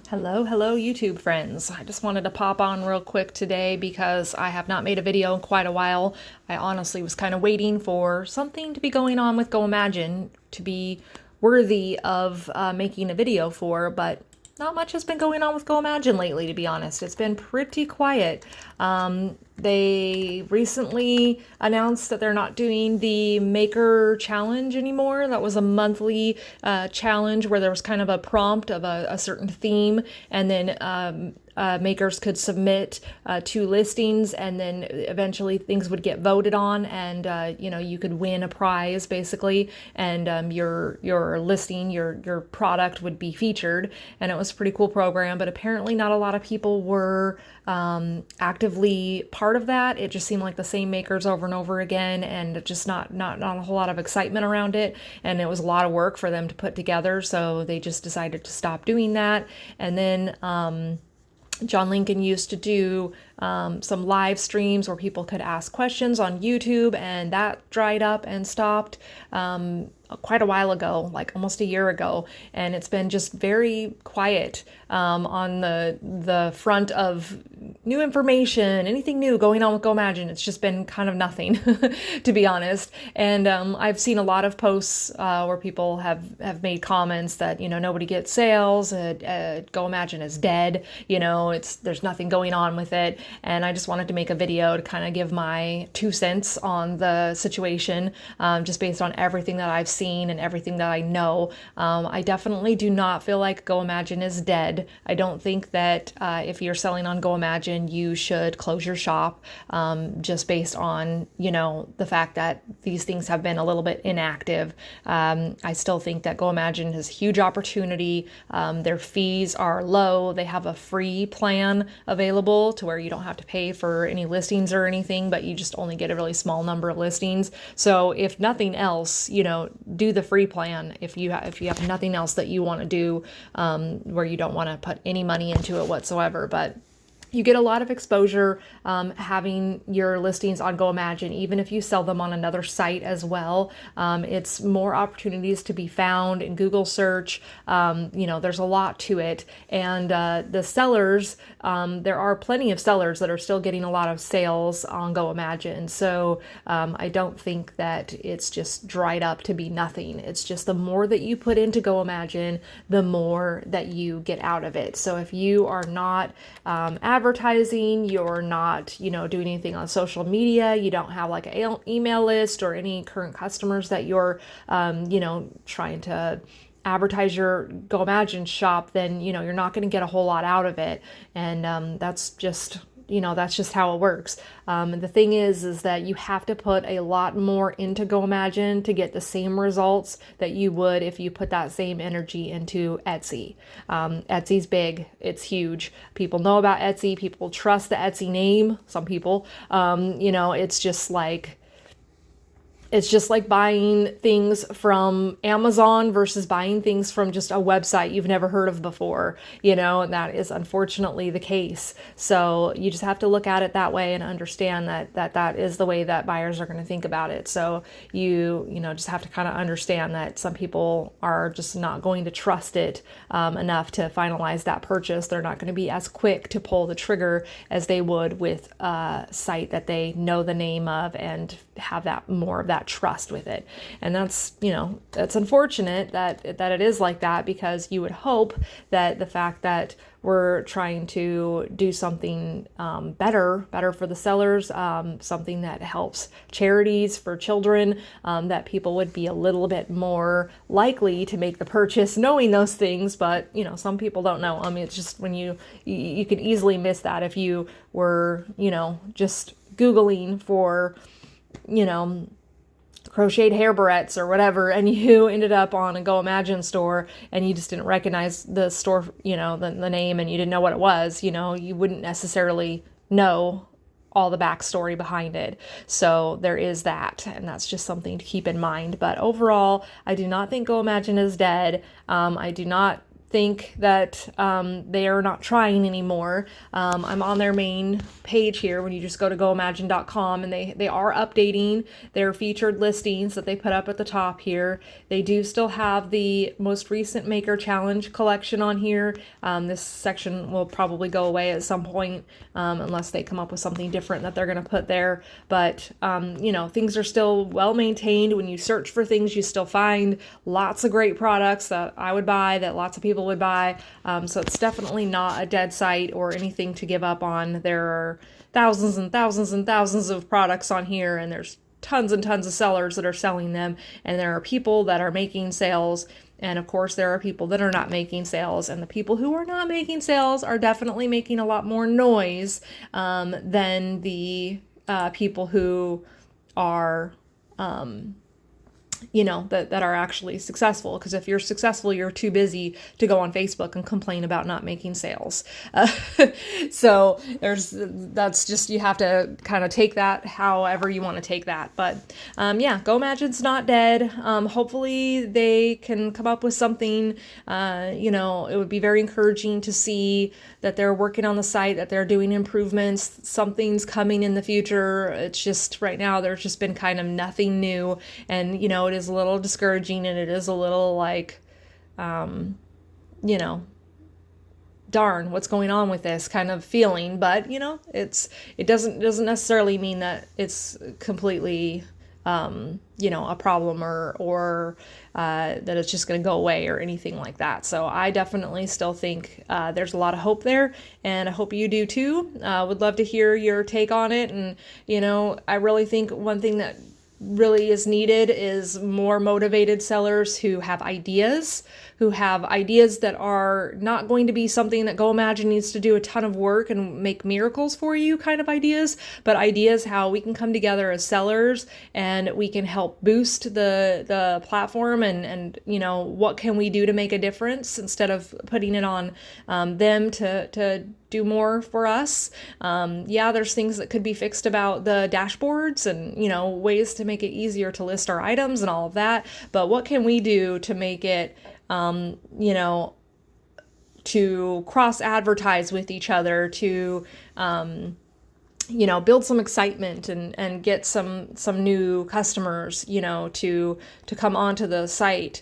Hello, YouTube friends. I just wanted to pop on real quick today because I have not made a video in quite a while. I honestly was kind of waiting for something to be going on with Goimagine to be worthy of making a video for, but not much has been going on with Goimagine lately, to be honest. It's been pretty quiet. They recently announced that they're not doing the Maker Challenge anymore. That was a monthly challenge where there was kind of a prompt of a certain theme, and then makers could submit 2 listings, and then eventually things would get voted on, and you could win a prize basically, and your listing, your product would be featured, and it was a pretty cool program. But apparently not a lot of people were actively part of that. It just seemed like the same makers over and over again, and just not a whole lot of excitement around it, and it was a lot of work for them to put together, so they just decided to stop doing that. And then John Lincoln used to do some live streams where people could ask questions on YouTube, and that dried up and stopped quite a while ago, like almost a year ago, and it's been just very quiet on the front of new information, anything new going on with Goimagine. It's just been kind of nothing, to be honest. And I've seen a lot of posts where people have made comments that, nobody gets sales, Goimagine is dead, there's nothing going on with it. And I just wanted to make a video to kind of give my 2 cents on the situation, just based on everything that I've seen and everything that I know. I definitely do not feel like Goimagine is dead. I don't think that if you're selling on Goimagine, you should close your shop, just based on, the fact that these things have been a little bit inactive. I still think that Goimagine has huge opportunity. Their fees are low. They have a free plan available to where you don't have to pay for any listings or anything, but you just only get a really small number of listings. So if nothing else, do the free plan if you have nothing else that you want to do, where you don't want to put any money into it whatsoever. But you get a lot of exposure having your listings on Goimagine, even if you sell them on another site as well. It's more opportunities to be found in Google search. There's a lot to it. And the sellers, there are plenty of sellers that are still getting a lot of sales on Goimagine. So I don't think that it's just dried up to be nothing. It's just the more that you put into Goimagine, the more that you get out of it. So if you are not advertising, you're not, doing anything on social media, you don't have like an email list or any current customers that you're, trying to advertise your Goimagine shop, then, you're not going to get a whole lot out of it. And that's just how it works. The thing is that you have to put a lot more into Goimagine to get the same results that you would if you put that same energy into Etsy. Etsy's big. It's huge. People know about Etsy. People trust the Etsy name. Some people, it's just like buying things from Amazon versus buying things from just a website you've never heard of before, and that is unfortunately the case. So you just have to look at it that way and understand that is the way that buyers are going to think about it. So you just have to kind of understand that some people are just not going to trust it enough to finalize that purchase. They're not going to be as quick to pull the trigger as they would with a site that they know the name of and have that more of that trust with it. And that's unfortunate that it is like that, because you would hope that the fact that we're trying to do something better for the sellers, something that helps charities for children, that people would be a little bit more likely to make the purchase knowing those things. But some people don't know. I mean, it's just when you can easily miss that if you were just Googling for crocheted hair barrettes or whatever, and you ended up on a Goimagine store and you just didn't recognize the store, the name, and you didn't know what it was, you wouldn't necessarily know all the backstory behind it. So there is that, and that's just something to keep in mind. But overall, I do not think Goimagine is dead. I do not think that they are not trying anymore. I'm on their main page here when you just go to goimagine.com, and they are updating their featured listings that they put up at the top here. They do still have the most recent Maker Challenge collection on here. This section will probably go away at some point unless they come up with something different that they're going to put there. But, you know, things are still well maintained. When you search for things, you still find lots of great products that I would buy, that lots of people would buy. So it's definitely not a dead site or anything to give up on. There are thousands and thousands and thousands of products on here, and there's tons and tons of sellers that are selling them, and there are people that are making sales, and of course there are people that are not making sales, and the people who are not making sales are definitely making a lot more noise than the people who are you know, that are actually successful. Because if you're successful, you're too busy to go on Facebook and complain about not making sales. So that's just, you have to kind of take that however you want to take that. But yeah, Goimagine's not dead. Hopefully they can come up with something. You know, it would be very encouraging to see that they're working on the site, that they're doing improvements, something's coming in the future. It's just right now there's just been kind of nothing new, and you know, it is a little discouraging, and it is a little like, you know, darn, what's going on with this kind of feeling. But you know, it doesn't necessarily mean that it's completely you know, a problem or that it's just going to go away or anything like that. So I definitely still think there's a lot of hope there, and I hope you do too. Would love to hear your take on it. And you know, I really think one thing that really is needed is more motivated sellers who have ideas that are not going to be something that Goimagine needs to do a ton of work and make miracles for you kind of ideas, but ideas how we can come together as sellers and we can help boost the platform, and you know, what can we do to make a difference instead of putting it on them to do more for us. Yeah, there's things that could be fixed about the dashboards and, you know, ways to make it easier to list our items and all of that. But what can we do to make it, you know, to cross advertise with each other, to, you know, build some excitement and get some new customers, you know, to come onto the site.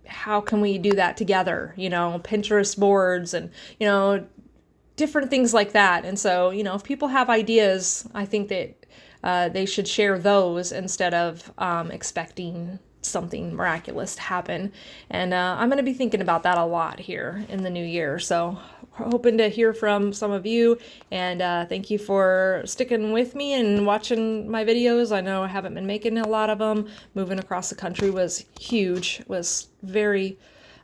How can we do that together? You know, Pinterest boards and, you know, different things like that. And so, you know, if people have ideas, I think that they should share those instead of expecting something miraculous to happen. And I'm going to be thinking about that a lot here in the new year. So hoping to hear from some of you, and thank you for sticking with me and watching my videos. I know I haven't been making a lot of them. Moving across the country was huge, was very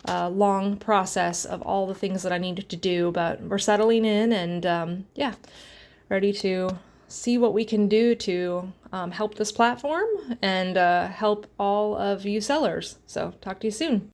long process of all the things that I needed to do, but we're settling in, and yeah, ready to see what we can do to help this platform and help all of you sellers. So talk to you soon.